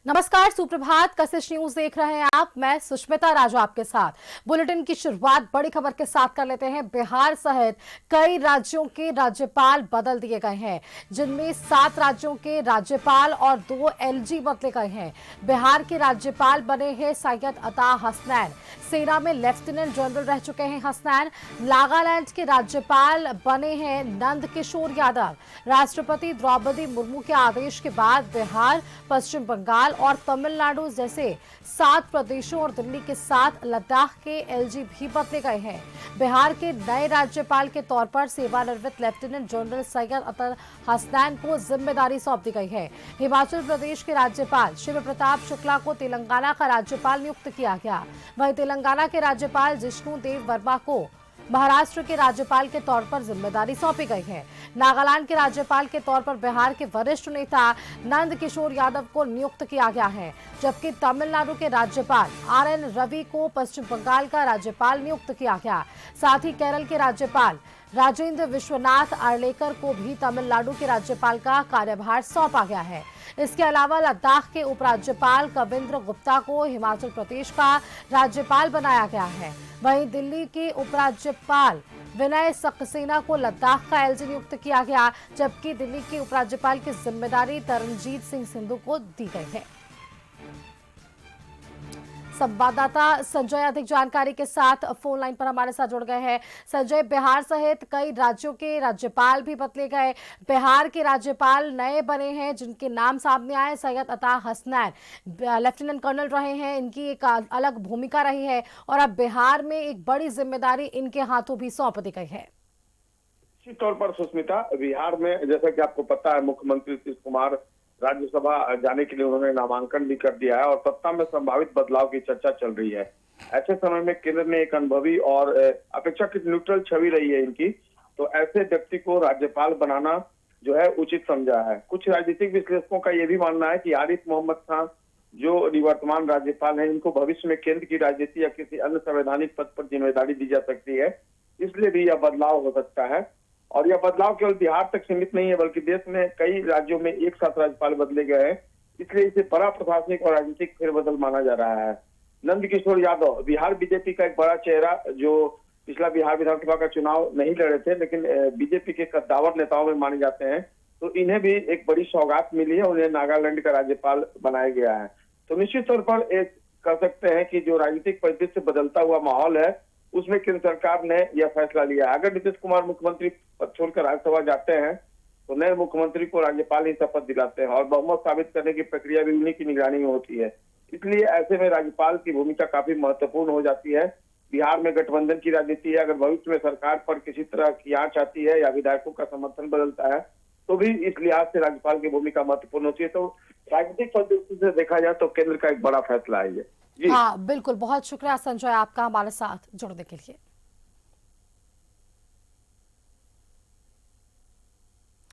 नमस्कार, सुप्रभात। कशिश न्यूज देख रहे हैं आप। मैं सुष्मिता राजू आपके साथ। बुलेटिन की शुरुआत बड़ी खबर के साथ कर लेते हैं। बिहार सहित कई राज्यों के राज्यपाल बदल दिए गए हैं, जिनमें 7 राज्यों के राज्यपाल और 2 एलजी बदले गए हैं। बिहार के राज्यपाल बने हैं सैयद अता हसनैन। सेना में लेफ्टिनेंट जनरल रह चुके हैं हसनैन। नागालैंड के राज्यपाल बने हैं नंद किशोर यादव। राष्ट्रपति द्रौपदी मुर्मू के आदेश के बाद बिहार, पश्चिम बंगाल और तमिलनाडु जैसे 7 प्रदेशों और दिल्ली के साथ लद्दाख के एलजी भी बदले गए हैं। बिहार के नए राज्यपाल के तौर पर सेवानिवृत्त लेफ्टिनेंट जनरल सैयद अता हसनैन को जिम्मेदारी सौंप दी गई है। हिमाचल प्रदेश के राज्यपाल शिव प्रताप शुक्ला को तेलंगाना का राज्यपाल नियुक्त किया गया। वहीं तेलंगाना के राज्यपाल जिष्णु देव वर्मा को महाराष्ट्र के राज्यपाल के तौर पर जिम्मेदारी सौंपी गई है। नागालैंड के राज्यपाल के तौर पर बिहार के वरिष्ठ नेता नंद किशोर यादव को नियुक्त किया गया है, जबकि तमिलनाडु के राज्यपाल आरएन रवि को पश्चिम बंगाल का राज्यपाल नियुक्त किया गया। साथ ही केरल के राज्यपाल राजेंद्र विश्वनाथ आर्लेकर को भी तमिलनाडु के राज्यपाल का कार्यभार सौंपा गया है। इसके अलावा लद्दाख के उपराज्यपाल कविंद्र गुप्ता को हिमाचल प्रदेश का राज्यपाल बनाया गया है। वहीं दिल्ली के उपराज्यपाल विनय सक्सेना को लद्दाख का एलजी नियुक्त किया गया, जबकि दिल्ली के उपराज्यपाल की जिम्मेदारी तरनजीत सिंह संधू को दी गई है। संवाददाता संजय अधिक जानकारी के साथ फोन लाइन पर हमारे साथ जुड़ गए हैं। संजय, बिहार सहित कई राज्यों के राज्यपाल भी बदले गए। बिहार के राज्यपाल नए बने हैं, जिनके नाम सामने आए। सैयद अता हसनैन लेफ्टिनेंट कर्नल रहे हैं, इनकी एक अलग भूमिका रही है और अब बिहार में एक बड़ी जिम्मेदारी इनके हाथों भी सौंप दी गई है। निश्चित तौर पर सुष्मिता, बिहार में जैसा कि आपको पता है, मुख्यमंत्री नीतीश कुमार राज्यसभा जाने के लिए उन्होंने नामांकन भी कर दिया है और सत्ता में संभावित बदलाव की चर्चा चल रही है। ऐसे समय में केंद्र ने एक अनुभवी और अपेक्षाकृत न्यूट्रल छवि रही है इनकी, तो ऐसे व्यक्ति को राज्यपाल बनाना जो है उचित समझा है। कुछ राजनीतिक विश्लेषकों का यह भी मानना है कि आरिफ मोहम्मद खान जो निवर्तमान राज्यपाल है, इनको भविष्य में केंद्र की राजनीति या किसी अन्य संवैधानिक पद पर जिम्मेदारी दी जा सकती है, इसलिए भी यह बदलाव हो सकता है। और यह बदलाव केवल बिहार तक सीमित नहीं है, बल्कि देश में कई राज्यों में एक साथ राज्यपाल बदले गए हैं, इसलिए इसे बड़ा प्रशासनिक और राजनीतिक फेरबदल माना जा रहा है। नंद किशोर यादव बिहार बीजेपी का एक बड़ा चेहरा, जो पिछला बिहार विधानसभा का चुनाव नहीं लड़े थे, लेकिन बीजेपी के कद्दावर नेताओं में माने जाते हैं, तो इन्हें भी एक बड़ी सौगात मिली है, उन्हें नागालैंड का राज्यपाल बनाया गया है। तो निश्चित तौर पर एक कह सकते हैं कि जो राजनीतिक परिदृश्य बदलता हुआ माहौल है, उसमें केंद्र सरकार ने यह फैसला लिया है। अगर नीतीश कुमार मुख्यमंत्री पद छोड़कर राज्यसभा जाते हैं तो नए मुख्यमंत्री को राज्यपाल ही शपथ दिलाते हैं और बहुमत साबित करने की प्रक्रिया भी उन्हीं की निगरानी में होती है। इसलिए ऐसे में राज्यपाल की भूमिका काफी महत्वपूर्ण हो जाती है। बिहार में गठबंधन की राजनीति है, अगर भविष्य में सरकार पर किसी तरह की आंच आती है या विधायकों का समर्थन बदलता है तो भी इस लिहाज से राज्यपाल की भूमिका महत्वपूर्ण होती है। तो राजनीतिक पद्धति से देखा जाए तो केंद्र का एक बड़ा फैसला है ये। हाँ, बिल्कुल। बहुत शुक्रिया संजय आपका हमारे साथ जुड़ने के लिए।